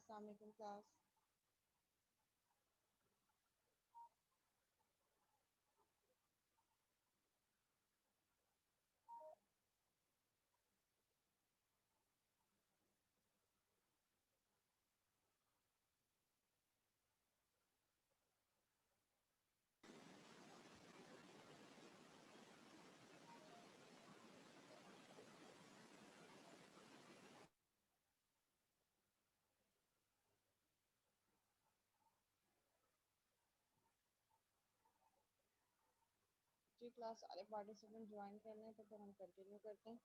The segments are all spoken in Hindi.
अस्सलाम वालेकुम क्लास। जी क्लास सारे पार्टिसिपेंट ज्वाइन कर लें तो फिर हम कंटिन्यू करते हैं।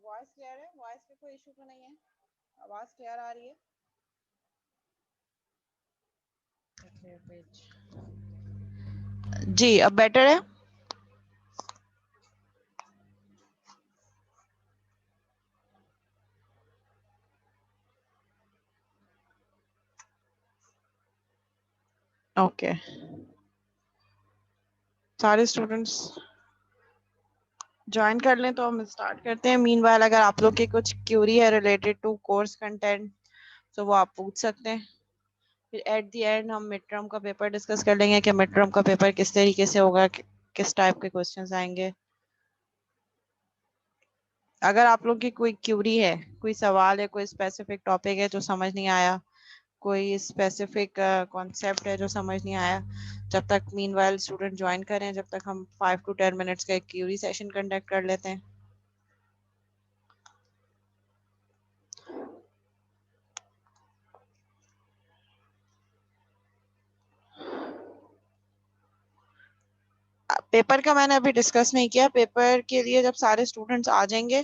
वॉइस क्लियर है? वॉइस में कोई इशू तो नहीं है? आवाज़ क्लियर आ रही है? जी अब बेटर है। ओके, सारे स्टूडेंट्स ज्वाइन कर लें तो हम स्टार्ट करते हैं। मीनवाइल अगर आप लोग की कुछ क्यूरी है रिलेटेड टू कोर्स कंटेंट तो वो आप पूछ सकते हैं। फिर एट द एंड हम मिड टर्म का पेपर डिस्कस कर लेंगे कि मिड टर्म का पेपर किस तरीके से होगा, किस टाइप के क्वेश्चंस आएंगे। अगर आप लोग की कोई क्यूरी है, कोई सवाल है, कोई स्पेसिफिक टॉपिक है जो समझ नहीं आया, कोई स्पेसिफिक कॉन्सेप्ट है जो समझ नहीं आया, जब तक मीनवाइल स्टूडेंट ज्वाइन करें जब तक हम 5 to 10 मिनट्स का एक क्यूरी सेशन कंडक्ट कर लेते हैं। पेपर का मैंने अभी डिस्कस नहीं किया। पेपर के लिए जब सारे स्टूडेंट्स आ जाएंगे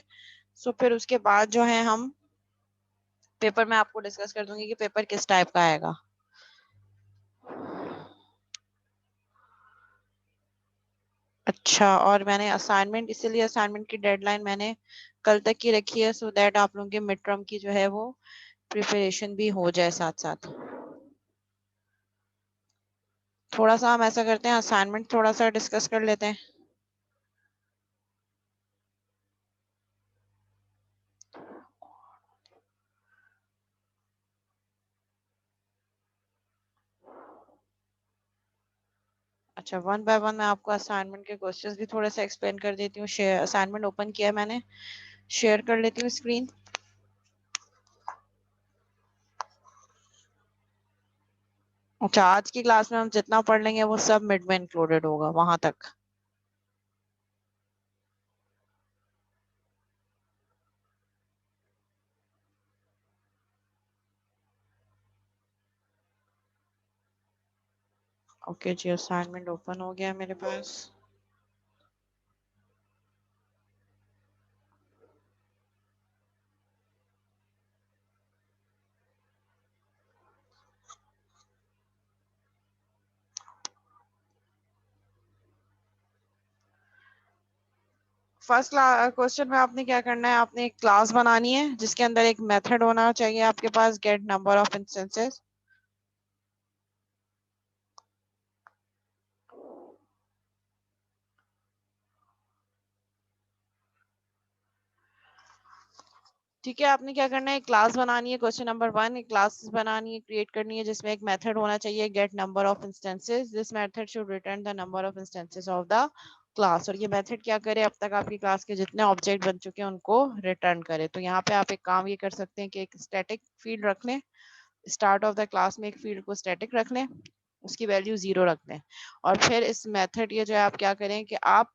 तो फिर उसके बाद जो है हम पेपर में आपको डिस्कस कर दूंगी कि पेपर किस टाइप का आएगा। अच्छा, और मैंने असाइनमेंट, इसीलिए असाइनमेंट की डेडलाइन मैंने कल तक की रखी है सो दैट आप लोगों के मिड टर्म की जो है वो प्रिपरेशन भी हो जाए साथ साथ। थोड़ा सा हम ऐसा करते हैं, असाइनमेंट थोड़ा सा डिस्कस कर लेते हैं। अच्छा, वन बाय वन मैं आपको असाइनमेंट के क्वेश्चंस भी थोड़ा सा एक्सप्लेन कर देती हूँ। शेयर असाइनमेंट ओपन किया है मैंने, शेयर कर लेती हूँ स्क्रीन। अच्छा, आज की क्लास में हम जितना पढ़ लेंगे वो सब मिड में इंक्लूडेड होगा वहां तक। ओके जी, असाइनमेंट ओपन हो गया मेरे पास। फर्स्ट क्वेश्चन में आपने क्या करना है, आपने एक क्लास बनानी है जिसके अंदर एक मेथड होना चाहिए आपके पास, गेट नंबर ऑफ इंस्टेंसेस। ठीक है, आपने क्या करना है, क्लास बनानी है। क्वेश्चन नंबर 1, एक क्लास बनानी है, क्रिएट करनी है जिसमें एक मेथड होना चाहिए, get number of instances. This method should return the number of instances of the class. और ये मेथड क्या करे, अब तक आपकी क्लास के जितने ऑब्जेक्ट बन चुके हैं उनको रिटर्न करे। तो यहाँ पे आप एक काम ये कर सकते हैं कि एक स्टैटिक फील्ड रख लें, स्टार्ट ऑफ द क्लास में एक फील्ड को स्टैटिक रख लें, उसकी वैल्यू 0 रख दें। और फिर इस मेथड ये जो है आप क्या करें कि आप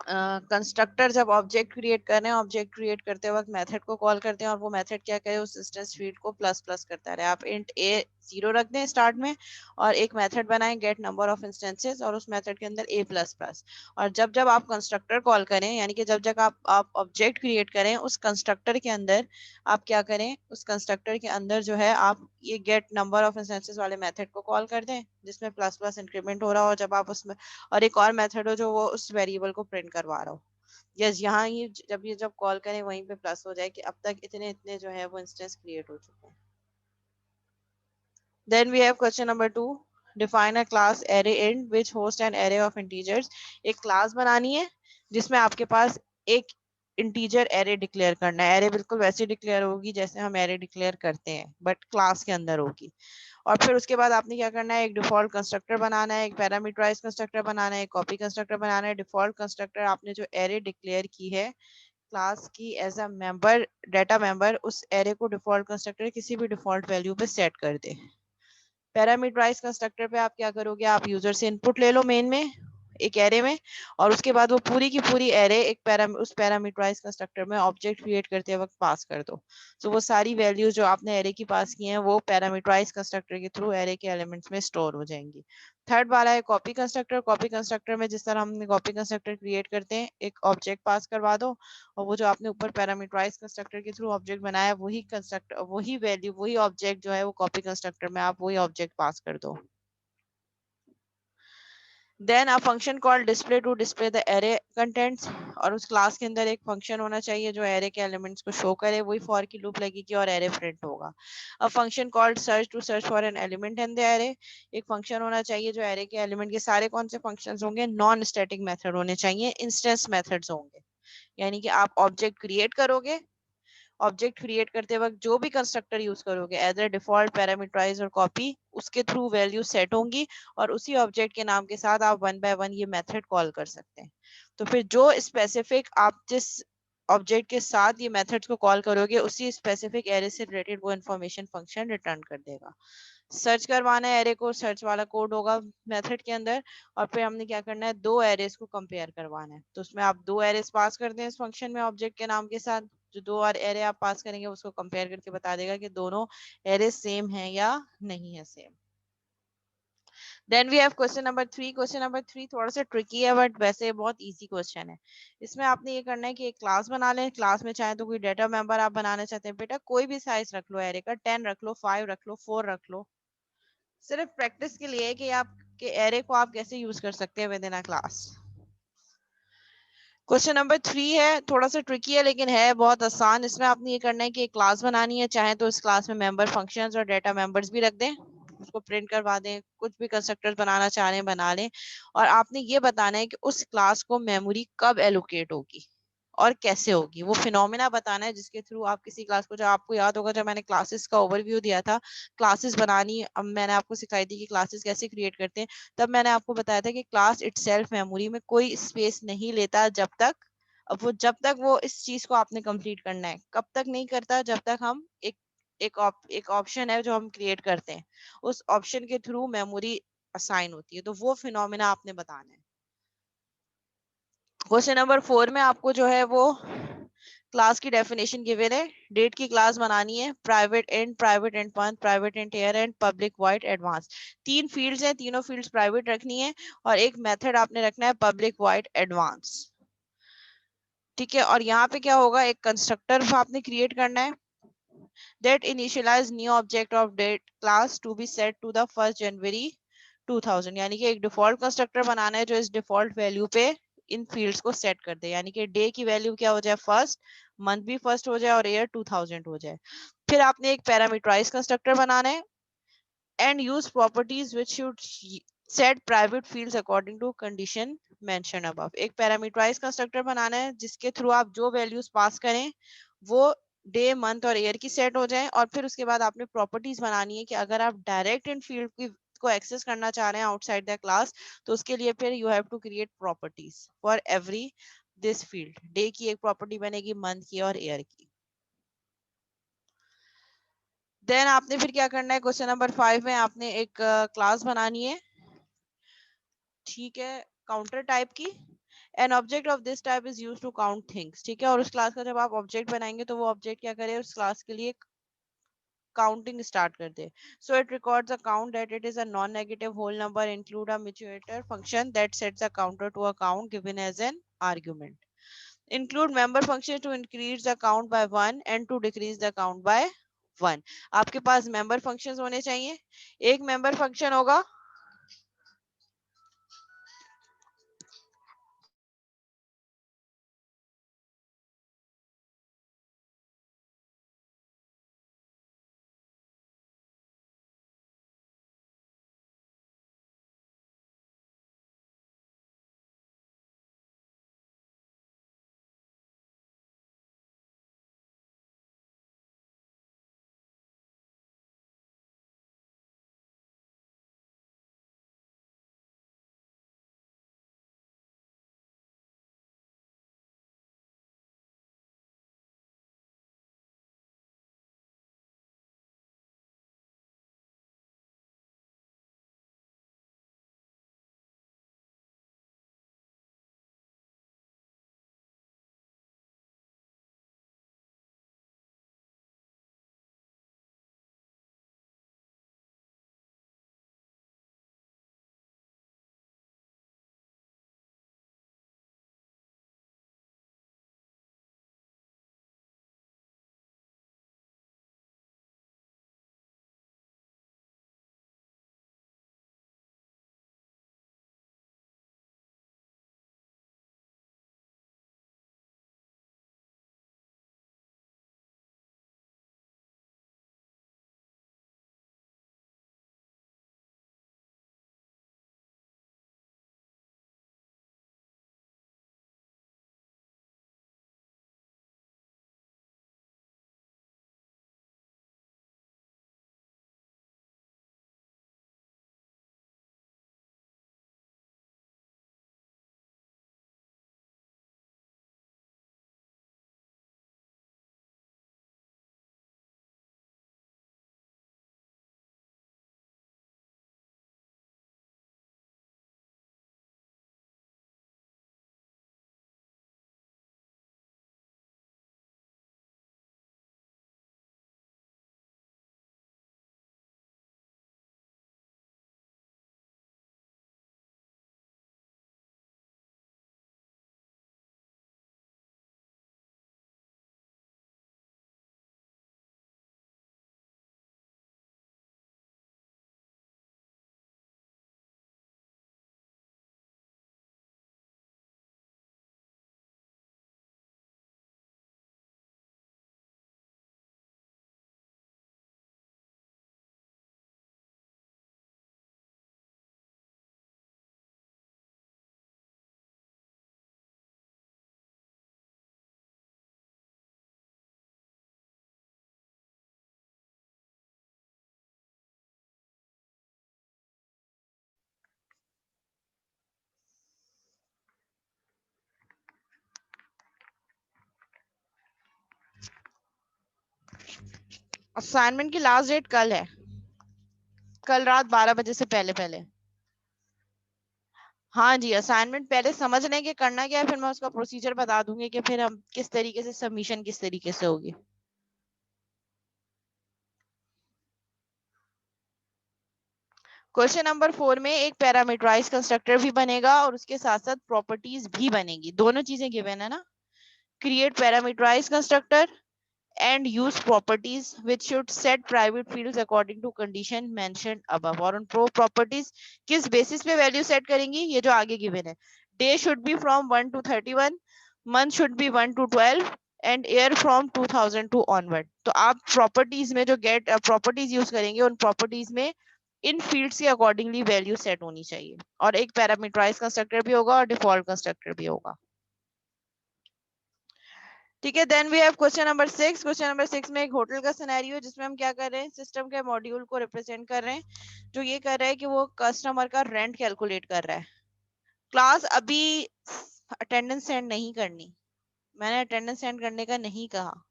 कंस्ट्रक्टर जब ऑब्जेक्ट क्रिएट कर रहे हैं, ऑब्जेक्ट क्रिएट करते वक्त मेथड को कॉल करते हैं और वो मेथड क्या करे, उस इंस्टेंस फील्ड को प्लस प्लस करता रहे। आप इंट ए 0 रख दें स्टार्ट में और एक मेथड बनाएं गेट नंबर ऑफ इंस्टेंसेस और उस मेथड के अंदर ए प्लस प्लस। और जब जब आप कंस्ट्रक्टर कॉल करें, यानी कि जब जब आप ऑब्जेक्ट क्रिएट करें, उस कंस्ट्रक्टर के अंदर आप क्या करें, उस कंस्ट्रक्टर के अंदर जो है आप ये गेट नंबर ऑफ इंस्टेंसेस वाले मेथड को कॉल कर दें जिसमें प्लस प्लस इंक्रीमेंट हो रहा हो जब आप उसमें, और एक और मेथड हो जो वो उस वेरिएबल को प्रिंट करवा रहा हो। यस, यहाँ ये जब कॉल करें वहीं पे प्लस हो जाए कि अब तक इतने इतने जो है वो इंस्टेंस क्रिएट हो चुके हैं। Then we have question number 2. Define a class array int which hosts an array of integers. एक क्लास बनानी है जिसमें आपके पास एक इंटीजर एरे डिक्लेयर करना है। एरे बिल्कुल वैसे डिक्लेयर होगी जैसे हम एरे डिक्लेयर करते हैं, बट क्लास के अंदर होगी। और फिर उसके बाद आपने क्या करना है, एक डिफॉल्ट कंस्ट्रक्टर बनाना है, एक पैरामीटराइज कंस्ट्रक्टर बनाना है, एक कॉपी कंस्ट्रक्टर बनाना है। डिफॉल्ट कंस्ट्रक्टर आपने जो एरे डिक्लेयर की है क्लास की as a member, data member, उस एरे को डिफॉल्ट कंस्ट्रक्टर किसी भी डिफॉल्ट वैल्यू पे सेट कर दे। पैरामीटराइज कंस्ट्रक्टर पे आप क्या करोगे, आप यूजर से इनपुट ले लो मेन में एक एरे में, और उसके बाद वो पूरी की पूरी एरे एक उस पैरामीटराइज कंस्ट्रक्टर में ऑब्जेक्ट क्रिएट करते वक्त पास कर दो। तो वो सारी वैल्यूज जो आपने एरे की पास की हैं वो पैरामीटराइज कंस्ट्रक्टर के थ्रू एरे के एलिमेंट्स में स्टोर हो जाएंगी। थर्ड वाला है कॉपी कंस्ट्रक्टर। कॉपी कंस्ट्रक्टर में जिस तरह हमने कॉपी कंस्ट्रक्टर क्रिएट करते हैं, एक ऑब्जेक्ट पास करवा दो और वो जो आपने ऊपर पैरामीटराइज कंस्ट्रक्टर के थ्रू ऑब्जेक्ट बनाया वही कंस्ट्रक्टर, वही वैल्यू, वही ऑब्जेक्ट जो है वो कॉपी कंस्ट्रक्टर में आप वही ऑब्जेक्ट पास कर दो। Then a function called display to display the array contents, और उस क्लास के अंदर एक फंक्शन होना चाहिए जो एरे के एलिमेंट्स को शो करे, वही फॉर की लूप लगेगी और एरे प्रिंट होगा। A function called search to search for an element in the array, एक फंक्शन होना चाहिए जो एरे के एलिमेंट के सारे कौन से फंक्शंस होंगे, नॉन स्टैटिक मेथड होने चाहिए, इंस्टेंस मेथड्स होंगे। यानी कि आप ऑब्जेक्ट क्रिएट करोगे, ऑब्जेक्ट क्रिएट करते वक्त जो भी कंस्ट्रक्टर यूज करोगे एज डिफॉल्ट, पैरामीटराइज और कॉपी, उसके थ्रू वैल्यू सेट होंगी और उसी ऑब्जेक्ट के नाम के साथ आप वन बाय वन ये मेथड कॉल कर सकते हैं। तो फिर जो स्पेसिफिक आप जिस ऑब्जेक्ट के साथ ये मेथड्स को कॉल करोगे उसी स्पेसिफिक एरे से रिलेटेड वो इन्फॉर्मेशन फंक्शन रिटर्न कर देगा। सर्च करवाना है एरे को, सर्च वाला कोड होगा मेथड के अंदर, और फिर हमने क्या करना है, दो एरेस को कंपेयर करवाना है। तो उसमें आप दो एरेस पास करते हैं इस फंक्शन में ऑब्जेक्ट के नाम के साथ, जो दो और एरे आप पास करेंगे उसको कंपेयर करके बता देगा कि दोनों एरे सेम है या नहीं है same. Then we have question number 3। Question number 3 थोड़ा सा ट्रिकी है बट वैसे बहुत इजी क्वेश्चन है। इसमें आपने ये करना है कि एक क्लास बना लें, क्लास में चाहे तो कोई डेटा मेंबर आप बनाना चाहते हैं, बेटा कोई भी साइज रख लो एरे का, 10 रख लो, 5 रख लो, 4 रख लो, सिर्फ प्रैक्टिस के लिए कि आपके एरे को आप कैसे यूज कर सकते हैं with in a class. Question number 3 है, थोड़ा सा ट्रिकी है लेकिन है बहुत आसान। इसमें आपने ये करना है कि एक क्लास बनानी है, चाहे तो इस क्लास में मेंबर फंक्शंस और डेटा मेंबर्स भी रख दें, उसको प्रिंट करवा दें, कुछ भी कंस्ट्रक्टर्स बनाना चाह रहे हैं बना लें, और आपने ये बताना है कि उस क्लास को मेमोरी कब एलोकेट होगी और कैसे होगी। वो फिनोमेना बताना है जिसके थ्रू आप किसी क्लास को, जब आपको याद होगा जब मैंने क्लासेस का ओवरव्यू दिया था, क्लासेस बनानी, अब मैंने आपको सिखाई थी कि क्लासेस कैसे क्रिएट करते हैं, तब मैंने आपको बताया था कि क्लास इटसेल्फ मेमोरी में कोई स्पेस नहीं लेता जब तक, अब वो जब तक वो इस चीज को आपने कंप्लीट करना है, कब तक नहीं करता, जब तक हम एक ऑप्शन है जो हम क्रिएट करते हैं, उस ऑप्शन के थ्रू मेमोरी असाइन होती है, तो वो फिनोमेना आपने बताना है। क्वेश्चन नंबर 4 में आपको जो है वो क्लास की डेफिनेशन गिवन है, डेट की क्लास बनानी है, private and month, private and year and public wide advance. तीन फील्ड्स हैं, तीनों फील्ड्स प्राइवेट रखनी है और एक मेथड आपने रखना है पब्लिक वाइड एडवांस। ठीक है, और यहाँ पे क्या होगा, एक कंस्ट्रक्टर आपने क्रिएट करना है that initialize new object of date class to be set to the 1st January 2000, यानी कि एक डिफॉल्ट कंस्ट्रक्टर बनाना है जो इस डिफॉल्ट वैल्यू पे इन फील्ड्स को सेट कर दे, यानी कि डे की वैल्यू क्या हो जाए फर्स्ट, मंथ भी फर्स्ट हो जाए और ईयर 2000 हो जाए। फिर आपने एक पैरामीटराइज कंस्ट्रक्टर बनाना है and use properties which should set private fields according to condition mentioned above। एक पैरामीटराइज कंस्ट्रक्टर बनाना है जिसके थ्रू आप जो वैल्यूज पास करें वो डे, मंथ और ईयर की सेट हो जाए, और फिर उसके बाद आपने प्रॉपर्टीज बनानी है कि अगर आप डायरेक्ट इन फील्ड की को एक्सेस करना चाह रहे हैं आउटसाइड द क्लास, तो उसके लिए फिर you have to create properties for every this field. Day की एक प्रॉपर्टी बनेगी, मंथ की और ईयर की। देन आपने फिर क्या करना है, क्वेश्चन नंबर 5 में आपने एक क्लास बनानी है, ठीक है, काउंटर टाइप की। An object of this type is used to count things, ठीक है, और उस क्लास का जब आप ऑब्जेक्ट बनाएंगे तो वो ऑब्जेक्ट क्या करे, उस क्लास के लिए काउंटिंग स्टार्ट कर दे। So it records a count that it is a non negative whole number, include a mutator function that sets a counter to a count given as an argument. Include member function to increase the count by 1 and to decrease the count by 1। आपके पास मेंबर फंक्शंस होने चाहिए, एक मेंबर फंक्शन होगा असाइनमेंट की लास्ट डेट कल है, कल रात 12 बजे से पहले पहले। हाँ जी, असाइनमेंट पहले समझ लें कि करना क्या है, फिर मैं उसका प्रोसीजर बता दूंगी कि फिर हम किस तरीके से सबमिशन किस तरीके से होगी। क्वेश्चन नंबर 4 में एक पैरामीटराइज कंस्ट्रक्टर भी बनेगा और उसके साथ साथ प्रॉपर्टीज भी बनेगी, दोनों चीजें गिवन है ना। Create parameterize constructor and use properties which should set private fields according to condition mentioned above। और उन properties किस बेसिस पे वैल्यू सेट करेंगी, ये जो आगे गिवन है। Day should be from 1 to 31, month should be 1 to 12 and year from 2002 onward. तो आप प्रॉपर्टीज में जो गेट प्रॉपर्टीज यूज करेंगे, उन प्रॉपर्टीज में इन फील्ड्स के अकॉर्डिंगली वैल्यू सेट होनी चाहिए, और एक पैरामीटराइज कंस्ट्रक्टर भी होगा और डिफॉल्ट कंस्ट्रक्टर भी होगा। ठीक है, then we have question number 6। Question number 6 में एक होटल का सिनेरियो है जिसमें हम क्या कर रहे हैं, सिस्टम के मॉड्यूल को रिप्रेजेंट कर रहे हैं, जो ये कर रहा है कि वो कस्टमर का रेंट कैलकुलेट कर रहा है। क्लास अभी अटेंडेंस सेंड नहीं करनी, मैंने अटेंडेंस सेंड करने का नहीं कहा।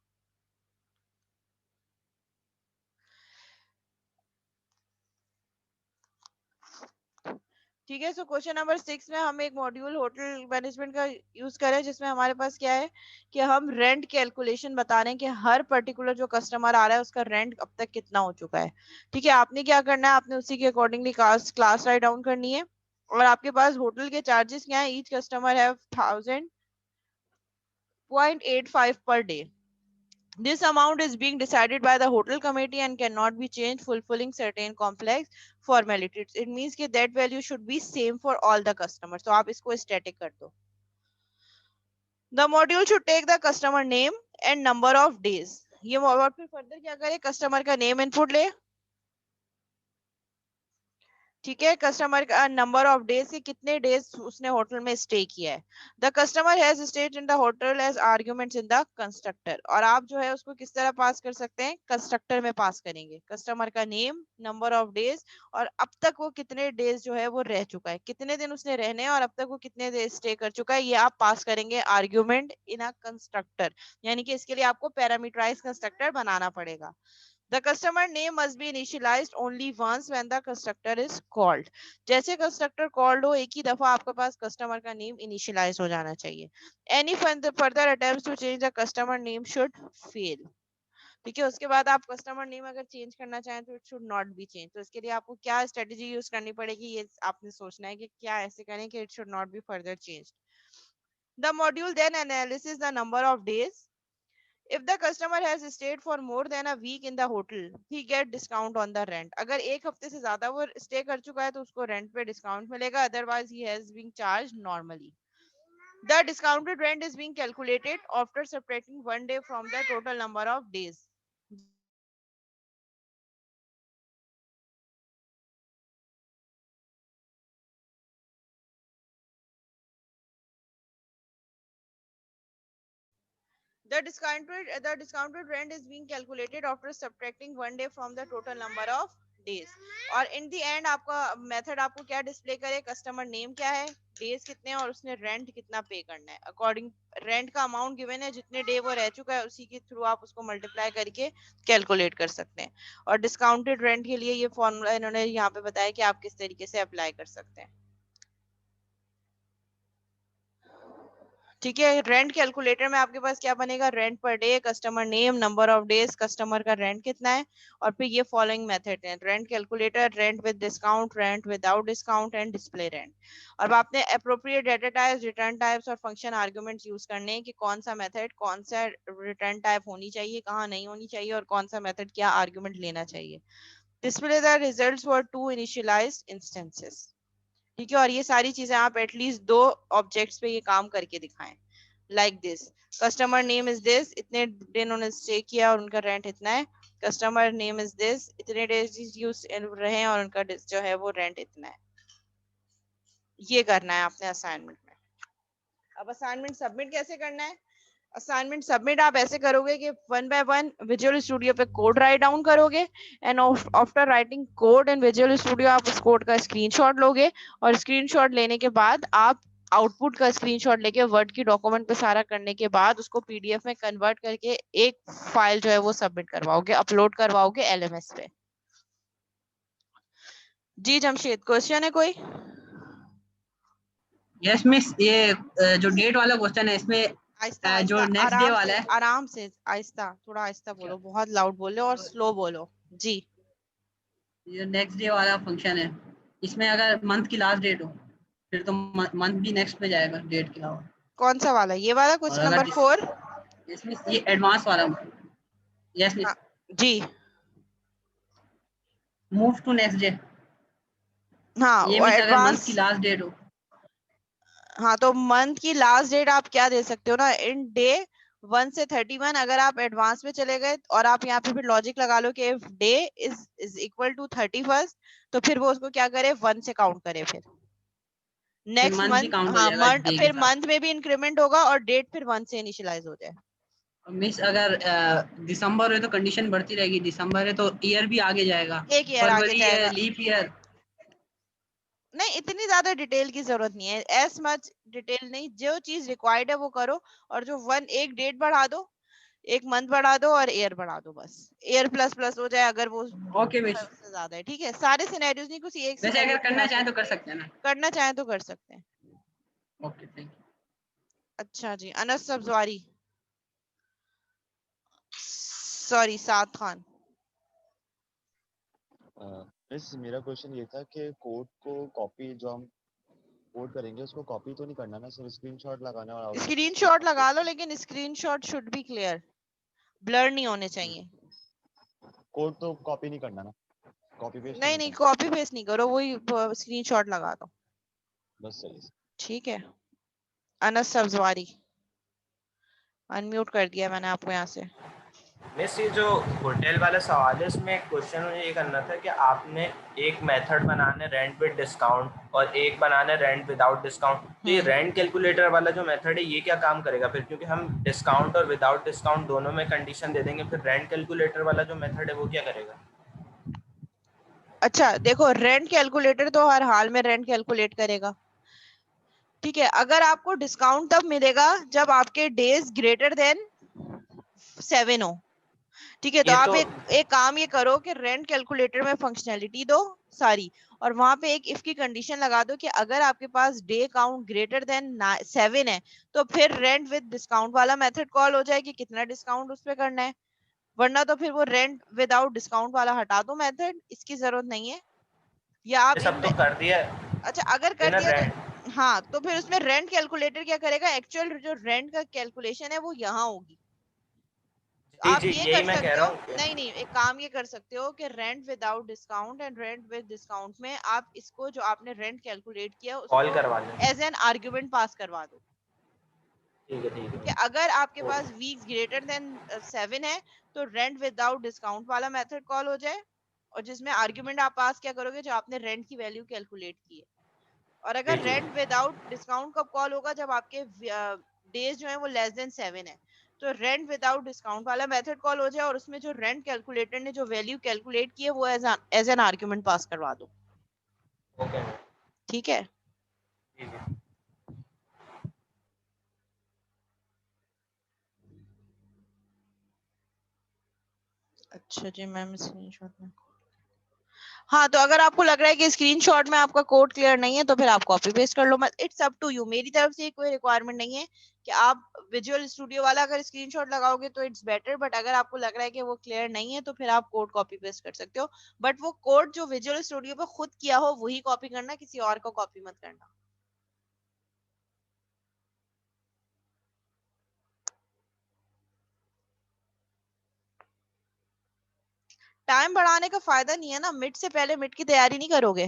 ठीक है, सो क्वेश्चन नंबर 6 में हम एक मॉड्यूल होटल मैनेजमेंट का यूज कर रहे हैं, जिसमें हमारे पास क्या है कि हम रेंट कैलकुलेशन बता रहे हैं कि हर पर्टिकुलर जो कस्टमर आ रहा है उसका रेंट अब तक कितना हो चुका है। ठीक है, आपने क्या करना है, आपने उसी के अकॉर्डिंगली क्लास राइट डाउन करनी है, और आपके पास होटल के चार्जेस क्या है, ईच कस्टमर है 1000.85 per day. This amount is being decided by the hotel committee and cannot be changed, fulfilling certain complex formalities. It means कि that value should be same for all the customers. तो आप इसको static कर दो। The module should take the customer name and number of days. ये और फिर further क्या करे, कस्टमर का नेम इनपुट ले, ठीक है, कस्टमर का नंबर ऑफ डेज के कितने डेज उसने होटल में स्टे किया है। The customer has stayed in the hotel as arguments in the constructor. और आप जो है उसको किस तरह पास कर सकते हैं, कंस्ट्रक्टर में पास करेंगे, कस्टमर का नेम, नंबर ऑफ डेज, और अब तक वो कितने डेज जो है वो रह चुका है, कितने दिन उसने रहने हैं और अब तक वो कितने दिन स्टे कर चुका है, ये आप पास करेंगे आर्ग्यूमेंट इन अ कंस्ट्रक्टर। यानी कि इसके लिए आपको पैरामीटराइज कंस्ट्रक्टर बनाना पड़ेगा। The customer name must be initialized only once when the constructor is called। जैसे constructor called हो, एक ही दफा आपके पास customer का name initialize हो जाना चाहिए। Any further attempts to change the customer name should fail। ठीक है, उसके बाद आप कस्टमर नेम अगर चेंज करना चाहें तो it should not B change. तो इसके लिए आपको क्या स्ट्रेटेजी यूज करनी पड़ेगी, ये आपने सोचना है कि क्या ऐसे करें कि it should not be further change. The module then analysis the number of days. If the customer has stayed for more than a week in the hotel, he get discount on the rent। अगर एक हफ्ते से ज्यादा वो स्टे कर चुका है तो उसको रेंट पे डिस्काउंट मिलेगा, otherwise he has been charged normally। The discounted rent is being calculated after subtracting 1 day from the total number of days। The discounted rent is being calculated after subtracting 1 day from the total number of days। और इन दी एंड आपका मेथड आपको क्या डिस्प्ले करे, कस्टमर नेम क्या है, डेज कितने हैं और उसने रेंट कितना पे करना है। अकॉर्डिंग रेंट का अमाउंट गिवन है, जितने डे वो रह चुका है उसी के थ्रू आप उसको मल्टीप्लाई करके कैलकुलेट कर सकते हैं। और डिस्काउंटेड रेंट के लिए ये फॉर्मूला इन्होंने यहाँ पे बताया कि आप किस तरीके से अप्लाई कर सकते हैं। ठीक है, रेंट कैलकुलेटर में आपके पास क्या बनेगा, rent per day, customer name, number of days, customer का रेंट कितना है, और फिर ये फॉलोइंग मेथड है, rent calculator, rent with discount, rent without discount and display rent. और आपने appropriate data types, return types और फंक्शन आर्गुमेंट्स यूज करने हैं कि कौन सा मेथड कौन सा रिटर्न टाइप होनी चाहिए, कहाँ नहीं होनी चाहिए, और कौन सा मेथड क्या आर्गुमेंट लेना चाहिए। Display the results for 2 initialised instances. ठीक है, और ये सारी चीजें आप एटलीस्ट 2 ऑब्जेक्ट्स पे ये काम करके दिखाएं, like this, customer name is this, इतने दिन उन्होंने स्टे किया और उनका रेंट इतना है, कस्टमर नेम इज दिस, इतने डेज यूज रहे हैं और उनका जो है वो रेंट इतना है। ये करना है आपने असाइनमेंट में। अब असाइनमेंट सबमिट कैसे करना है, असाइनमेंट सबमिट आप ऐसे करोगे कि 1 बाय 1 विजुअल स्टूडियो पे कोड राइट डाउन करोगे, and after writing code in visual studio आप उस कोड का स्क्रीनशॉट लोगे, और स्क्रीनशॉट लेने के बाद आप आउटपुट का स्क्रीनशॉट लेके वर्ड की डॉक्यूमेंट पे सारा करने के बाद उसको पीडीएफ में कन्वर्ट करके एक फाइल जो है वो सबमिट करवाओगे, अपलोड करवाओगे एलएमएस पे। जी जमशेद, क्वेश्चन है कोई? यस मिस, ये जो डेट वाला क्वेश्चन है इसमें आहिस्ता जो आहिस्ता, नेक्स्ट डे आराम वाला से, है, आराम से, आहिस्ता, थोड़ा आहिस्ता क्या बोलो, बहुत लाउड बोलो और तो स्लो बोलो। जी। ये नेक्स्ट डे वाला फंक्शन है, इसमें अगर मंथ की लास्ट डेट हो फिर तो मंथ भी नेक्स्ट पे जाएगा डेट के अलावा। कौन सा वाला? ये वाला और क्वेश्चन अगर नंबर 4? इसमें ये एडवांस वाला, यस हाँ मिस, जी। मूव टू नेक्स्ट डे, हाँ ये वो मिस अगर मंथ की एडवांस। लास्ट डेट हो। हाँ तो मंथ की लास्ट डेट आप क्या दे सकते हो ना, इन डे 1 से 31। अगर आप एडवांस में चले गए और आप यहाँ पे फिर लॉजिक लगा लो कि if day is equal to 31, तो फिर वो उसको क्या करे, 1 से काउंट करे फिर फिर नेक्स्ट मंथ भी मंथ। काउंट हो हाँ जाएगा मंथ, डे के फिर साथ। मंथ में भी इंक्रीमेंट होगा और डेट फिर 1 से इनिशियलाइज हो जाए। मिस अगर दिसंबर है तो कंडीशन बढ़ती रहेगी, दिसंबर है तो ईयर भी आगे जाएगा, एक ईयर आगे फरवरी है जाएगा। Leap year. नहीं, इतनी ज्यादा डिटेल की जरूरत नहीं है, एज मच डिटेल नहीं, जो चीज रिक्वायर्ड है वो करो। और जो एक डेट बढ़ा दो, एक मंथ बढ़ा दो और ईयर बढ़ा दो, बस ईयर प्लस प्लस हो जाए अगर वो ओके मिस, उससे ज्यादा है। ठीक है, सारे सिनेरियोज नहीं, कुछ एक वैसे सिनेरियो अगर के करना हिसाब से चाहें तो कर सकते हैं ना। करना चाहें तो कर सकते हैं। Okay thank you. अच्छा जी, अनस सब्जवारी, सॉरी साद खान। मिस मेरा क्वेश्चन ये था कि कोड को कॉपी जो हम कोड करेंगे उसको कॉपी तो नहीं करना ना, सिर्फ स्क्रीनशॉट लगाना और स्क्रीनशॉट अपलोड लगा लो, करना। लेकिन screenshot should be clear, blur नहीं होने चाहिए। कोड तो कॉपी नहीं करना ना, कॉपी पेस्ट नहीं नहीं नहीं, करना, कॉपी पेस्ट नहीं करो, वही स्क्रीनशॉट लगा दो। बस सही से। ठीक है, अनस सब्जवारी, अनम्यूट कर दिया मैंने आपको यहाँ से। मिस ये जो होटल वाला सवाल है इसमें क्वेश्चन मुझे ये करना था कि आपने एक मेथड बनाना है रेंट विद डिस्काउंट और एक बनाना है रेंट विदाउट डिस्काउंट, तो ये रेंट कैलकुलेटर वाला जो मेथड है ये क्या काम करेगा फिर, क्योंकि हम डिस्काउंट और विदाउट डिस्काउंट दोनों में कंडीशन दे देंगे, फिर रेंट कैलकुलेटर वाला जो मेथड है वो क्या करेगा? अच्छा देखो, रेंट कैलकुलेटर तो हर हाल में रेंट कैलकुलेट करेगा। ठीक है, अगर आपको डिस्काउंट तब मिलेगा जब आपके डेज ग्रेटर देन 7 हो। ठीक है, तो ये आप तो एक काम ये करो कि रेंट कैलकुलेटर में फंक्शनैलिटी दो सारी, और वहां पे एक इफ की कंडीशन लगा दो कि अगर आपके पास डे काउंट ग्रेटर देन 7 है तो फिर रेंट विद डिस्काउंट वाला मेथड कॉल हो जाए कि कितना डिस्काउंट उस पे करना है, वरना तो फिर वो रेंट विदाउट डिस्काउंट वाला हटा दो मेथड, इसकी जरूरत नहीं है। या आप ये सब इनमें, तो कर दिया है अच्छा अगर कर बिना दिया तो रेंट। हाँ, तो फिर उसमें रेंट कैलकुलेटर क्या करेगा, एक्चुअल जो रेंट का कैलकुलेशन है वो यहाँ होगी। जी आप जी ये यही कर मैं कह सकते रहा हो, हूँ कि नहीं नहीं, एक काम ये कर सकते हो कि rent without discount and rent with discount में आप इसको जो आपने रेंट कैलकुलेट किया कॉल उसको करवा लें। एज एन आर्ग्यूमेंट पास करवा दो ठीक कि है। अगर आपके वो पास वीक्स ग्रेटर देन 7 है तो रेंट विदाउट डिस्काउंट वाला मेथड कॉल हो जाए, और जिसमें आर्ग्यूमेंट आप पास क्या करोगे, जो आपने रेंट की वैल्यू कैलकुलेट की है। और जी अगर जी रेंट विदाउट डिस्काउंट कब कॉल होगा, जब आपके डेज जो है वो लेस देन 7 है, तो रेंट विदाउट डिस्काउंट वाला मेथड कॉल हो जाए और उसमें जो रेंट कैलकुलेटर ने जो वैल्यू कैलकुलेट की है वो एज एन आर्ग्यूमेंट पास करवा दो। ओके ठीक है, जी जी। अच्छा जी मैम, स्क्रीनशॉट में, हाँ तो अगर आपको लग रहा है कि स्क्रीनशॉट में आपका कोड क्लियर नहीं है तो फिर आप कॉपी पेस्ट कर लो, मत, इट्स अप टू यू, मेरी तरफ से कोई रिक्वायरमेंट नहीं है कि आप विजुअल स्टूडियो वाला अगर स्क्रीनशॉट लगाओगे तो इट्स बेटर, बट अगर आपको लग रहा है कि वो क्लियर नहीं है तो फिर आप कोड कॉपी पेस्ट कर सकते हो, बट वो कोड जो विजुअल स्टूडियो पे खुद किया हो वही कॉपी करना, किसी और को कॉपी मत करना। टाइम बढ़ाने का फायदा नहीं है ना, मिड से पहले मिड की तैयारी नहीं करोगे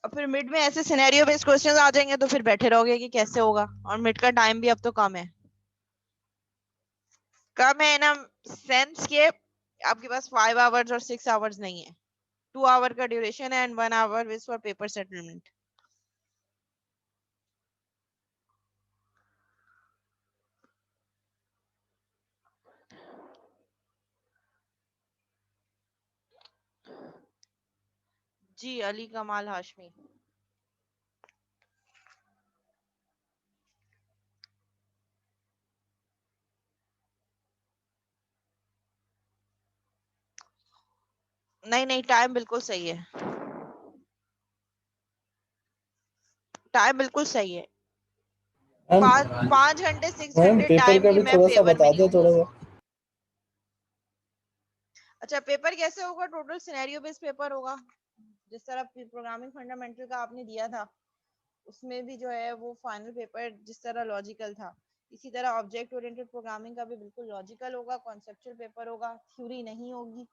और फिर मिड में ऐसे सिनेरियो बेस्ड क्वेश्चंस आ जाएंगे तो फिर बैठे रहोगे कि कैसे होगा, और मिड का टाइम भी अब तो कम है, कम है ना, सेंस के आपके पास 5 आवर्स और 6 आवर्स नहीं है, 2 आवर का ड्यूरेशन है and 1 hour is for paper settlement. जी अली कमाल हाशमी। नहीं नहीं, टाइम बिल्कुल सही है, टाइम बिल्कुल सही है। मैम 5 घंटे 6 मैम घंटे पेपर टाइम का की भी मैं थोड़ा सा फेवर में बता नहीं दो हूँ। थोड़ा सा। अच्छा, पेपर कैसे होगा? टोटल सिनेरियो बेस्ड पेपर होगा, जिस तरह प्रोग्रामिंग फंडामेंटल का आपने दिया था, उसमें भी जो है वो फाइनल पेपर जिस तरह लॉजिकल था, इसी तरह ऑब्जेक्ट ओरिएंटेड प्रोग्रामिंग का भी बिल्कुल लॉजिकल होगा, कॉन्सेप्चुअल पेपर होगा, थ्योरी नहीं होगी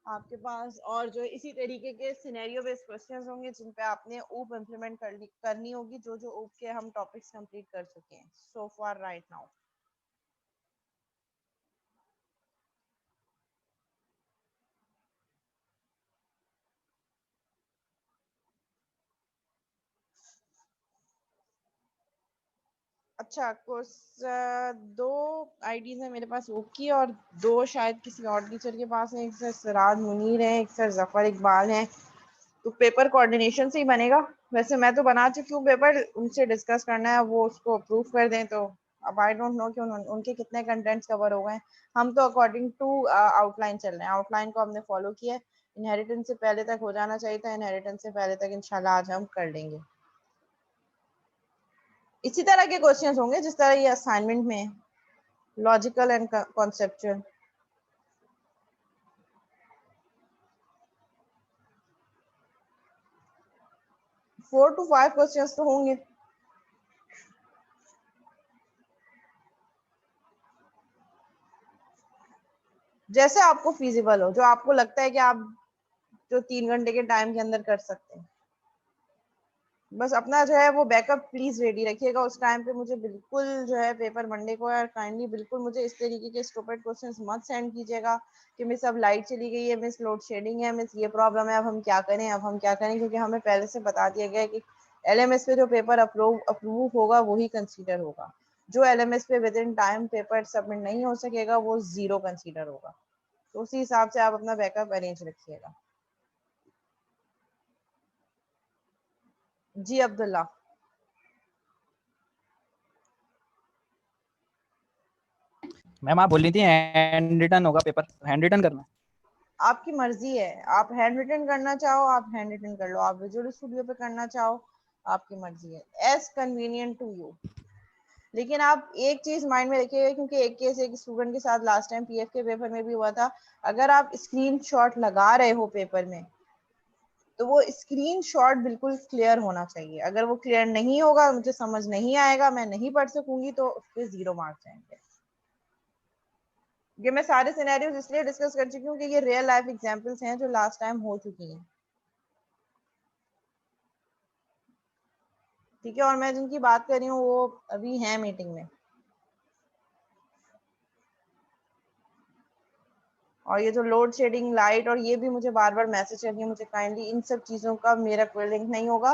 आपके पास। और जो इसी तरीके के सिनेरियो बेस्ड क्वेश्चंस होंगे जिन पे आपने ऊप इम्प्लीमेंट करनी होगी, जो ऊप के हम टॉपिक्स कंप्लीट कर चुके हैं सो फार राइट नाउ। अच्छा, कोर्स 2 आईडीज है मेरे पास ऊप की, और 2 शायद किसी और टीचर के पास है। एक सर सिराज मुनीर है, एक सर जफर इकबाल है। तो पेपर कोऑर्डिनेशन से ही बनेगा। वैसे मैं तो बना चुकी हूँ पेपर, उनसे डिस्कस करना है, वो उसको अप्रूव कर दें तो। अब आई डोंट नो कि उनके कितने कंटेंट्स कवर हो गए। हम तो अकॉर्डिंग टू आउटलाइन चल रहे हैं, आउटलाइन को हमने फॉलो किया है। इनहेरिटेंस से पहले तक हो जाना चाहिए था, इनहेरिटेंस से पहले तक इंशाल्लाह आज हम कर लेंगे। इसी तरह के क्वेश्चंस होंगे जिस तरह ये असाइनमेंट में, logical and conceptual. 4 to 5 questions तो होंगे। जैसे आपको फिजिबल हो, जो आपको लगता है कि आप जो 3 घंटे के टाइम के अंदर कर सकते हैं। बस अपना जो है वो बैकअप प्लीज रेडी रखिएगा उस टाइम पे। मुझे बिल्कुल जो है पेपर मंडे को है, काइंडली बिल्कुल मुझे इस तरीके के स्टूपिड क्वेश्चंस मत सेंड कीजिएगा कि मिस अब लाइट चली गई है, मिस लोड शेडिंग है, मिस ये प्रॉब्लम है, अब हम क्या करें, अब हम क्या करें। क्योंकि हमें पहले से बता दिया गया है कि LMS पे जो पेपर अप्रूव होगा वही कंसीडर होगा। जो LMS पे with in time paper submit नहीं हो सकेगा वो 0 कंसीडर होगा। तो उसी हिसाब से आप अपना बैकअप अरेंज रखिएगा। जी अब्दुल्ला। मैम आप बोल रही थी हैंड रिटन होगा पेपर, हैंड रिटन करना है? आपकी मर्जी है, आप हैंड रिटन करना चाहो आप हैंड रिटन कर लो, आप विजुअल स्टूडियो पे करना चाहो आपकी मर्जी है, एज कन्वीनियंट टू यू। लेकिन आप एक चीज माइंड में रखिएगा, क्योंकि एक केस एक स्टूडेंट के साथ लास्ट टाइम PF के पेपर में भी हुआ था। अगर आप स्क्रीनशॉट लगा रहे हो पेपर में तो वो स्क्रीनशॉट बिल्कुल क्लियर होना चाहिए। अगर वो क्लियर नहीं होगा, मुझे समझ नहीं आएगा, मैं नहीं पढ़ सकूंगी, तो उस पर 0 मार्क्स आएंगे। ये मैं सारे सिनेरियोज इसलिए डिस्कस कर चुकी हूँ कि ये रियल लाइफ एग्जांपल्स हैं जो लास्ट टाइम हो चुकी हैं। ठीक है, और मैं जिनकी बात कर रही हूँ वो अभी हैं मीटिंग में। और ये जो लोड शेडिंग लाइट और ये भी मुझे बार बार मैसेज कर रही है, मुझे काइंडली इन सब चीजों का मेरा कोई लिंक नहीं होगा।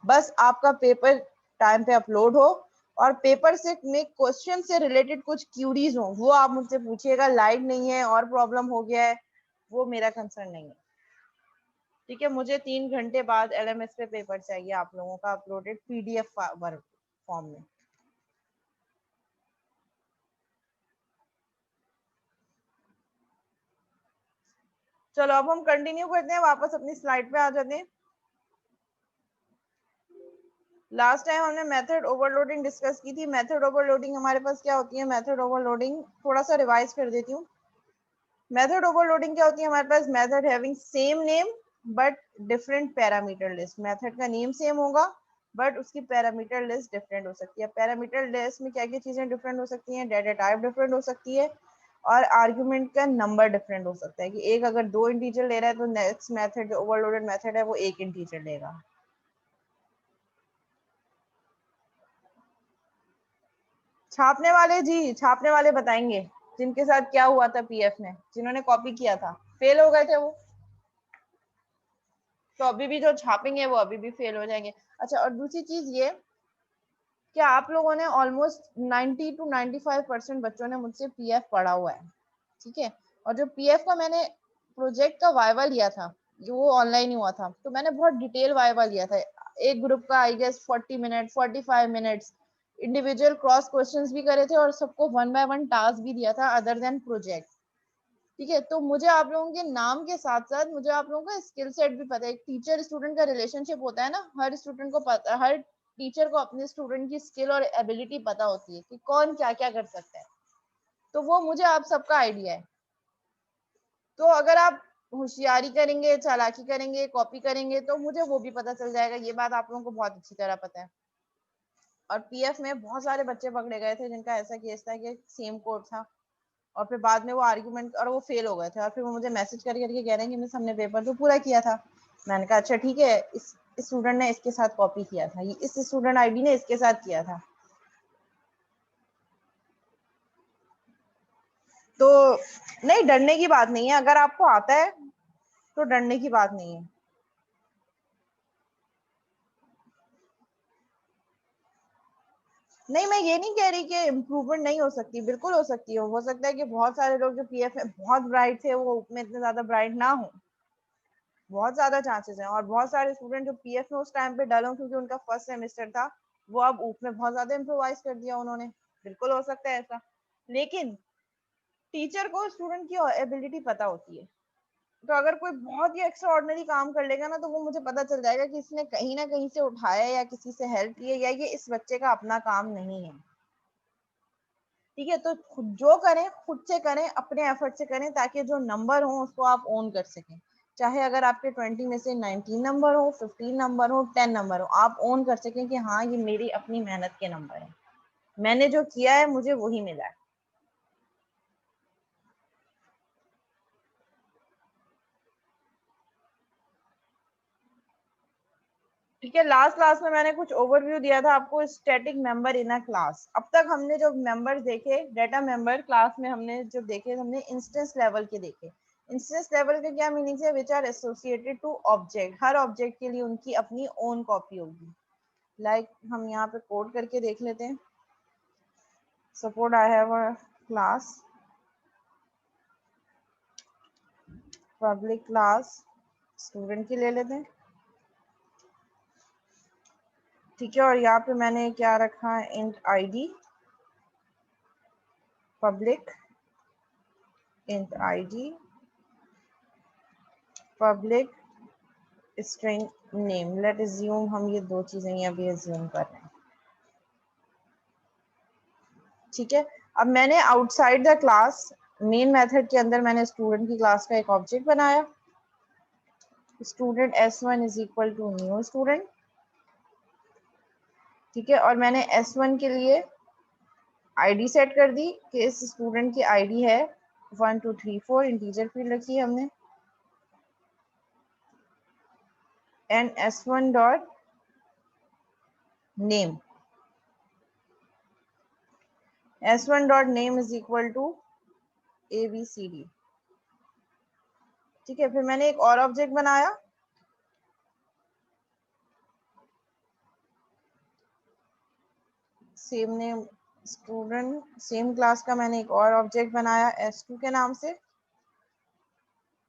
बस आपका पेपर टाइम पे अपलोड हो और पेपर से में क्वेश्चन से रिलेटेड कुछ क्यूरीज हो, वो आप मुझसे पूछिएगा। लाइट नहीं है और प्रॉब्लम हो गया है, वो मेरा कंसर्न नहीं है। ठीक है, मुझे 3 घंटे बाद LMS पे पेपर चाहिए आप लोगों का अपलोडेड PDF फॉर्म में। चलो अब हम कंटिन्यू करते हैं, वापस अपनी स्लाइड पे आ जाते हैं। लास्ट टाइम हमने मेथड ओवरलोडिंग डिस्कस की थी। मेथड ओवरलोडिंग हमारे पास क्या होती है? मेथड ओवरलोडिंग थोड़ा सा रिवाइज कर देती हूँ। मेथड ओवरलोडिंग क्या होती है? हमारे पास method having same name but different parameter list. Method का नेम सेम होगा बट उसकी पैरामीटर लिस्ट डिफरेंट हो सकती है। पैरामीटर लिस्ट में क्या क्या चीजें डिफरेंट हो सकती हैं? डाटा टाइप डिफरेंट हो सकती है और आर्गुमेंट का नंबर डिफरेंट हो सकता है, कि एक अगर 2 इंटीजर ले रहा है तो नेक्स्ट मेथड जो ओवरलोडेड मेथड है वो 1 इंटीजर लेगा। छापने वाले जी, छापने वाले बताएंगे जिनके साथ क्या हुआ था PF में, जिन्होंने कॉपी किया था, फेल हो गए थे वो, तो अभी भी जो छापेंगे वो अभी भी फेल हो जाएंगे। अच्छा, और दूसरी चीज ये कि आप लोगों ने ऑलमोस्ट 90 to 95% बच्चों ने मुझसे PF पढ़ा हुआ है। ठीक है, और जो PF का मैंने प्रोजेक्ट का वाइवा लिया था, जो वो ऑनलाइन ही हुआ था, तो मैंने बहुत डिटेल वाइवा लिया था। एक ग्रुप का I guess 40 minute 45 minutes, individual cross questions भी करे थे और सबको 1 by 1 टास्क भी दिया था अदर देन प्रोजेक्ट। ठीक है, तो मुझे आप लोगों के नाम के साथ साथ मुझे आप लोगों का स्किल सेट भी पता है। एक टीचर स्टूडेंट का रिलेशनशिप होता है ना, हर स्टूडेंट को पता, हर टीचर को अपने स्टूडेंट की स्किल और एबिलिटी पता होती है कि कौन क्या क्या कर सकता है, तो वो मुझे आप सबका आइडिया है। तो अगर आप होशियारी करेंगे, चालाकी करेंगे, कॉपी करेंगे, तो मुझे वो भी पता चल जाएगा। ये बात आप लोगों को बहुत अच्छी तरह पता है। और पीएफ में बहुत सारे बच्चे पकड़े गए थे जिनका ऐसा केस था कि सेम कोड था, और फिर बाद में वो आर्ग्यूमेंट और वो फेल हो गए थे, और फिर वो मुझे मैसेज कर करके कह रहे हैं कि मिस हमने पेपर तो पूरा किया था। मैंने कहा अच्छा ठीक है, इस स्टूडेंट ने इसके साथ कॉपी किया था, इस स्टूडेंट आईडी ने इसके साथ किया था। तो नहीं, डरने की बात नहीं है, अगर आपको आता है तो डरने की बात नहीं है। नहीं, मैं ये नहीं कह रही कि इम्प्रूवमेंट नहीं हो सकती, बिल्कुल हो सकती है। हो सकता है कि बहुत सारे लोग जो पीएफ में बहुत ब्राइट थे वो में इतने ज्यादा ब्राइट ना हो, बहुत ज्यादा चांसेस हैं। और बहुत सारे स्टूडेंट जो पीएफ में उस टाइम पे डल हो क्योंकि उनका फर्स्ट सेमेस्टर था, वो अब ऊप में बहुत ज्यादा इम्प्रोवाइज कर दिया उन्होंने, बिल्कुल हो सकता है ऐसा। लेकिन टीचर को स्टूडेंट की एबिलिटी पता होती है, तो अगर कोई बहुत ही एक्स्ट्रा ऑर्डिनरी काम कर लेगा ना, तो वो मुझे पता चल जाएगा कि इसने कहीं ना कहीं से उठाया या किसी से हेल्प ली है, या ये इस बच्चे का अपना काम नहीं है। ठीक है, तो खुद जो करें खुद से करें, अपने एफर्ट से करें, ताकि जो नंबर हो उसको आप ओन कर सकें। चाहे अगर आपके 20 में से 19 नंबर हो, 15 नंबर हो, 10 नंबर हो, आप ओन कर सकें कि हाँ ये मेरी अपनी मेहनत के नंबर है, मैंने जो किया है मुझे वही मिला है। ठीक है, लास्ट क्लास में मैंने कुछ ओवरव्यू दिया था आपको, static member in a class. अब तक हमने जो मेंबर्स देखे, डाटा मेंबर क्लास में हमने जो देखे, हमने इंस्टेंस लेवल के देखे। इंस्टेंस लेवल का क्या मीनिंग है? Which are associated to object, हर ऑब्जेक्ट के लिए उनकी अपनी ओन कॉपी होगी। लाइक हम यहाँ पे कोड करके देख लेते हैं। Suppose I have a class, public class student की ले लेते हैं। ठीक है, और यहाँ पे मैंने क्या रखा है, int ID public, int ID public string name. Late assume हम ये दो चीजें यहाँ भी अज्यूम कर रहे हैं। ठीक है, अब मैंने outside the class main method के अंदर मैंने स्टूडेंट की क्लास का एक ऑब्जेक्ट बनाया। Student s1 is equal to new student. ठीक है, और मैंने s1 के लिए आईडी सेट कर दी कि इस स्टूडेंट की आईडी है 1 2 3 4, इंटीजर फील्ड रखी है हमने। And s1 dot name, s1 dot name is equal to ABCD। ठीक है, फिर मैंने एक और ऑब्जेक्ट बनाया, same name student, same class का मैंने एक और ऑब्जेक्ट बनाया s2 के नाम से,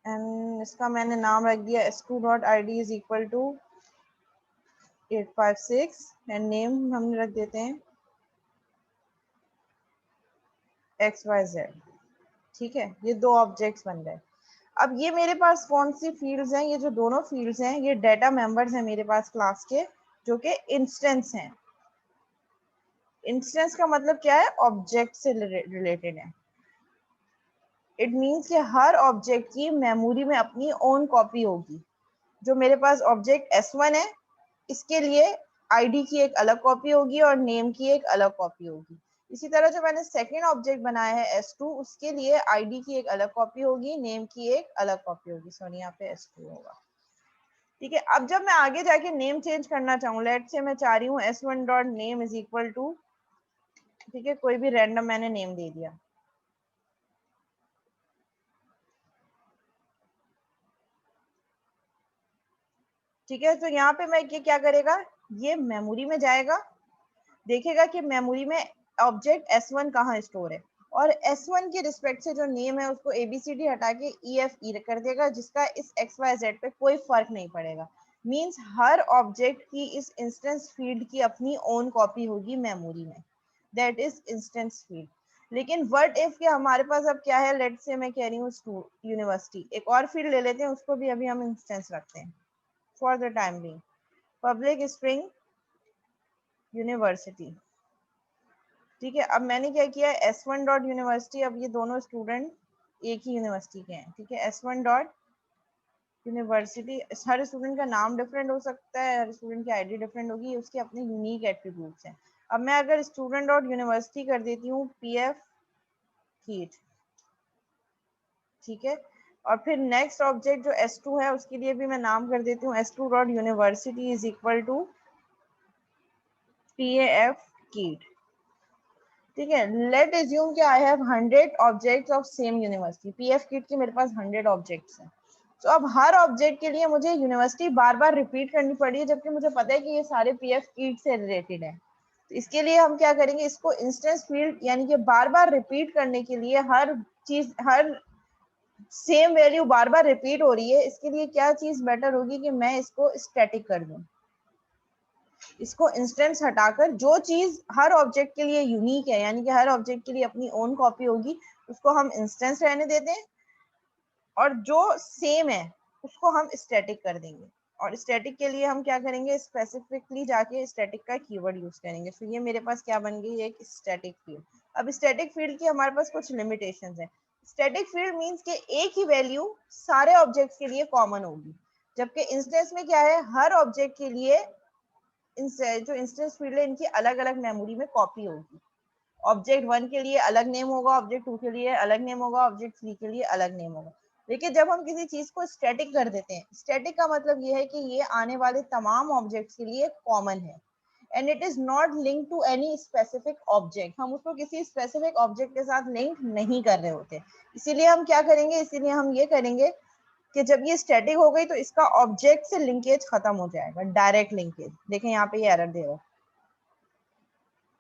एंड इसका मैंने नाम रख दिया s2 dot id is equal to 856, and name हम रख देते हैं XYZ। ठीक है, ये दो ऑब्जेक्ट्स बन गए। अब ये मेरे पास कौन सी फील्ड्स हैं? ये जो दोनों फील्ड्स हैं ये डाटा मेंबर्स हैं मेरे पास क्लास के, जो कि इंस्टेंस हैं। इंस्टेंस का मतलब क्या है? ऑब्जेक्ट से रिलेटेड है। इट मीन्स कि हर ऑब्जेक्ट की मेमोरी में अपनी ओन कॉपी होगी। जो मेरे पास ऑब्जेक्ट S1 है, इसके लिए आईडी की एक अलग कॉपी होगी और नेम की एक अलग कॉपी होगी। इसी तरह जो मैंने सेकेंड ऑब्जेक्ट बनाया है S2, उसके लिए आईडी की एक अलग कॉपी होगी, नेम की एक अलग कॉपी होगी। सॉरी, यहाँ पे S2 होगा। ठीक है, अब जब मैं आगे जाके नेम चेंज करना चाहूँ, लेट से मैं चाह रही हूँ s1 dot name is equal to, ठीक है, कोई भी रैंडम मैंने नेम दे दिया। ठीक है, तो यहाँ पे मैं ये क्या करेगा, ये मेमोरी में जाएगा, देखेगा कि मेमोरी में ऑब्जेक्ट S1 कहाँ स्टोर है, और S1 के रिस्पेक्ट से जो नेम है उसको ABCD हटा के EFE कर देगा, जिसका इस XYZ पे कोई फर्क नहीं पड़ेगा। मींस हर ऑब्जेक्ट की इस इंस्टेंस फील्ड की अपनी ओन कॉपी होगी मेमोरी में, दैट इज इंस्टेंस फील्ड। लेकिन व्हाट इफ के हमारे पास अब क्या है, लेट्स से मैं कह रही हूँ यूनिवर्सिटी, एक और फील्ड ले लेते हैं, उसको भी अभी हम इंस्टेंस रखते हैं for the time being, public string university. ठीक है, अब मैंने क्या किया है, s1 डॉट यूनिवर्सिटी, अब ये दोनों स्टूडेंट एक ही यूनिवर्सिटी के हैं। ठीक है, s1 डॉट यूनिवर्सिटी, हर स्टूडेंट का नाम डिफरेंट हो सकता है, हर स्टूडेंट की आईडी डिफरेंट होगी, उसके अपने यूनिक एट्रीब्यूट्स हैं। अब मैं अगर स्टूडेंट डॉट यूनिवर्सिटी कर देती हूँ pf कीट, ठीक है, और फिर नेक्स्ट ऑब्जेक्ट जो s2 है उसके लिए भी मैं नाम कर देती हूँ s2 dot university is equal to paf कीट। ठीक है, लेट एज्यूम कि I have 100 objects of same university, pf कीट के मेरे पास 100 ऑब्जेक्ट्स हैं। तो अब हर ऑब्जेक्ट के लिए मुझे यूनिवर्सिटी बार बार रिपीट करनी पड़ी है, जबकि मुझे पता है कि ये सारे pf कीट से रिलेटेड है। तो इसके लिए हम क्या करेंगे, इसको इंस्टेंस फील्ड यानी कि बार बार रिपीट करने के लिए, हर चीज, हर सेम वैल्यू बार बार रिपीट हो रही है, इसके लिए क्या चीज बेटर होगी कि मैं इसको स्टैटिक कर दूं, इसको इंस्टेंस हटाकर जो चीज हर ऑब्जेक्ट के लिए यूनिक है, यानी कि हर ऑब्जेक्ट के लिए अपनी ओन कॉपी होगी, उसको हम इंस्टेंस रहने देते हैं, और जो सेम है उसको हम स्टैटिक कर देंगे। और स्टैटिक के लिए हम क्या करेंगे, स्पेसिफिकली जाके स्टैटिक का कीवर्ड यूज करेंगे। तो ये मेरे पास क्या बन गई, एक स्टैटिक फील्ड। अब स्टैटिक फील्ड की हमारे पास कुछ लिमिटेशंस है। स्टैटिक फील्ड मींस कि एक ही वैल्यू सारे ऑब्जेक्ट्स के लिए कॉमन होगी, जबकि इंस्टेंस में क्या है, हर ऑब्जेक्ट के लिए जो इंस्टेंस फील्ड है इनकी अलग अलग मेमोरी में कॉपी होगी। ऑब्जेक्ट 1 के लिए अलग नेम होगा, ऑब्जेक्ट 2 के लिए अलग नेम होगा, ऑब्जेक्ट 3 के लिए अलग नेम होगा। लेकिन जब हम किसी चीज को स्टैटिक कर देते हैं, स्टैटिक का मतलब ये है कि ये आने वाले तमाम ऑब्जेक्ट्स के लिए कॉमन है, and it is not link to any specific object. हम उसको किसी स्पेसिफिक ऑब्जेक्ट के साथ लिंक नहीं कर रहे होते। इसीलिए हम क्या करेंगे, इसीलिए हम ये करेंगे कि जब ये स्टैटिक हो गई तो इसका ऑब्जेक्ट से लिंकेज खत्म हो जाएगा, डायरेक्ट लिंकेज। देखें यहाँ पे ये एरर दे रहा है,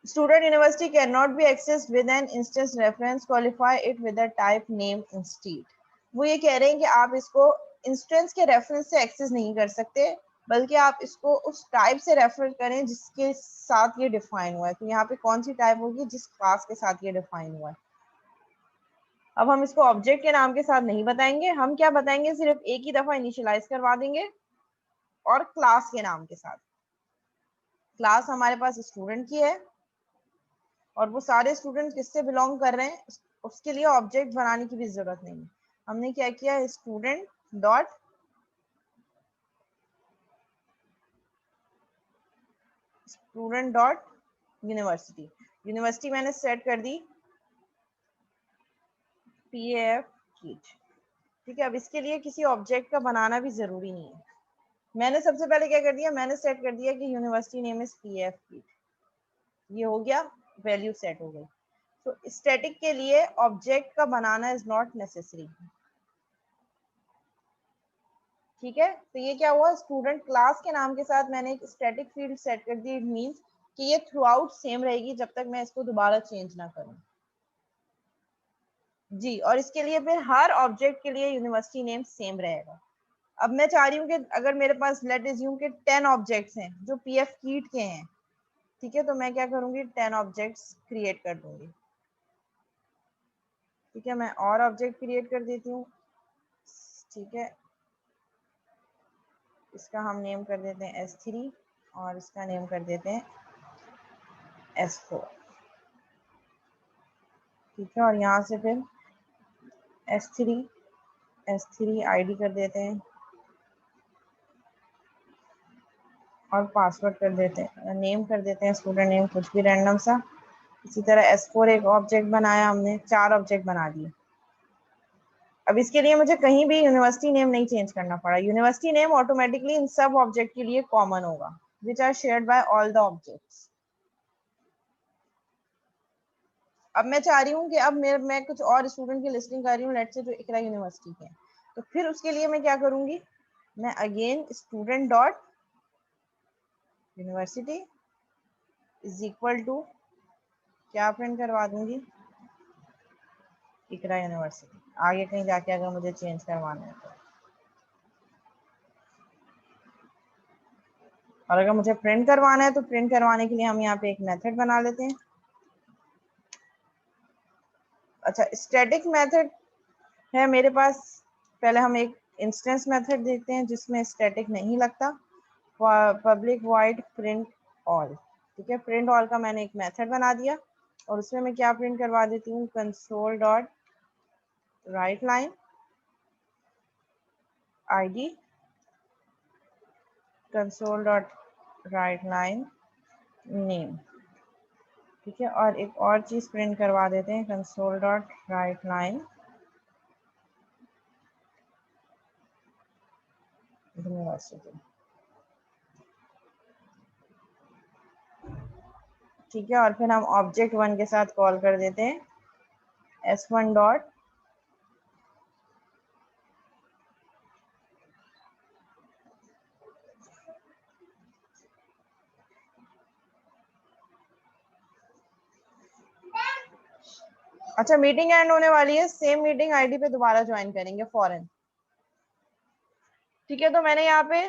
student university cannot be accessed with an instance reference, qualify it with a type name instead। वो ये कह रहे हैं कि आप इसको इंस्टेंस के रेफरेंस से एक्सेस नहीं कर सकते, बल्कि आप इसको उस टाइप से रेफर करें जिसके साथ ये डिफाइन हुआ है। तो यहाँ पे कौन सी टाइप होगी, जिस क्लास के साथ ये डिफाइन हुआ है। अब हम इसको ऑब्जेक्ट के नाम के साथ नहीं बताएंगे, हम क्या बताएंगे, सिर्फ एक ही दफा इनिशियलाइज करवा देंगे, और क्लास के नाम के साथ। क्लास हमारे पास स्टूडेंट की है, और वो सारे स्टूडेंट किससे बिलोंग कर रहे हैं, उसके लिए ऑब्जेक्ट बनाने की भी जरूरत नहीं है। हमने क्या किया, स्टूडेंट डॉट यूनिवर्सिटी, यूनिवर्सिटी मैंने सेट कर दी paf कीट। ठीक है, अब इसके लिए किसी ऑब्जेक्ट का बनाना भी जरूरी नहीं है। मैंने सबसे पहले क्या कर दिया, मैंने सेट कर दिया कि यूनिवर्सिटी नेम इज paf कीट, ये हो गया, वैल्यू सेट हो गई। तो स्टैटिक के लिए ऑब्जेक्ट का बनाना इज नॉट नेसेसरी। ठीक है, तो ये क्या हुआ, स्टूडेंट क्लास के नाम के साथ मैंने एक स्टैटिक फील्ड सेट कर दी। इट मींस कि ये थ्रू आउट सेम रहेगी जब तक मैं इसको दोबारा चेंज ना करूं। जी, और इसके लिए फिर हर ऑब्जेक्ट के लिए यूनिवर्सिटी नेम सेम रहेगा। अब मैं चाह रही हूँ कि अगर मेरे पास लेट अज्यूम के 10 ऑब्जेक्ट्स हैं जो pf कीट के हैं, ठीक है, तो मैं क्या करूंगी, 10 ऑब्जेक्ट्स क्रिएट कर दूंगी। ठीक है, मैं और ऑब्जेक्ट क्रिएट कर देती हूँ। ठीक है, इसका हम नेम कर देते हैं S3 और इसका नेम कर देते हैं S4। ठीक है, और यहाँ से फिर S3 आईडी कर देते हैं और पासवर्ड कर देते हैं, नेम कर देते हैं स्टूडेंट नेम, कुछ भी रैंडम सा। इसी तरह S4 एक ऑब्जेक्ट बनाया हमने, 4 ऑब्जेक्ट बना दिए। अब इसके लिए मुझे कहीं भी यूनिवर्सिटी नेम नहीं चेंज करना पड़ा, यूनिवर्सिटी नेम ऑटोमेटिकली इन सब ऑब्जेक्ट के लिए कॉमन होगा, which are shared by all the objects. अब मैं चाह रही हूँ कि अब मैं कुछ और स्टूडेंट की लिस्टिंग कर रही हूँ, लेट्स से जो इकरा यूनिवर्सिटी के हैं, तो फिर उसके लिए मैं क्या करूंगी, मैं again student dot university is equal to क्या प्रिंट करवा दूंगी, इकरा यूनिवर्सिटी। आगे कहीं जाके अगर मुझे चेंज करवाना है तो, और अगर मुझे प्रिंट करवाना है तो प्रिंट करवाने के लिए हम यहाँ पे एक मेथड बना लेते हैं। अच्छा स्टैटिक मेथड है मेरे पास, पहले हम एक इंस्टेंस मेथड देखते हैं जिसमें स्टैटिक नहीं लगता, पब्लिक वॉइड प्रिंट ऑल, ठीक है। प्रिंट ऑल का मैंने एक मेथड बना दिया और उसमें मैं क्या प्रिंट करवा देती हूँ, console dot right line id console dot right line name, ठीक है। और एक और चीज प्रिंट करवा देते हैं, console dot right line university, ठीक है। और फिर हम ऑब्जेक्ट 1 के साथ कॉल कर देते हैं s1 डॉट अच्छा मीटिंग एंड होने वाली है, सेम मीटिंग आईडी पे दोबारा ज्वाइन करेंगे फौरन, ठीक है। तो मैंने यहाँ पे